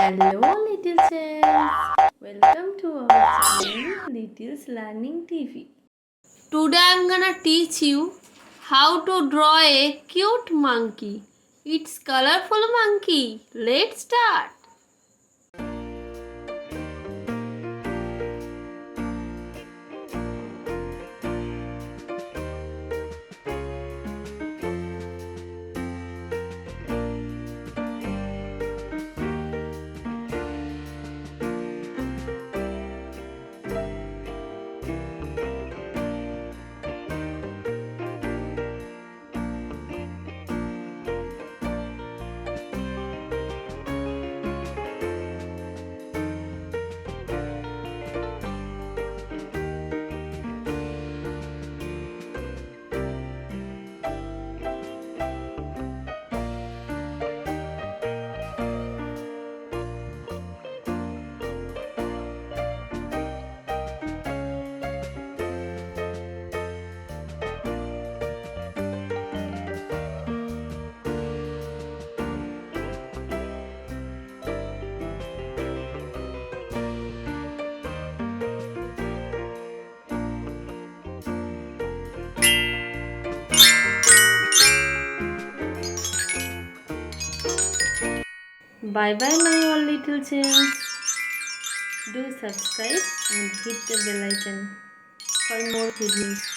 Hello, little chels. Welcome to our channel, Little's Learning TV. Today I'm gonna teach you how to draw a cute monkey. It's colorful monkey. Let's start. Bye bye, my all little chels. Do subscribe and hit the bell icon for more videos.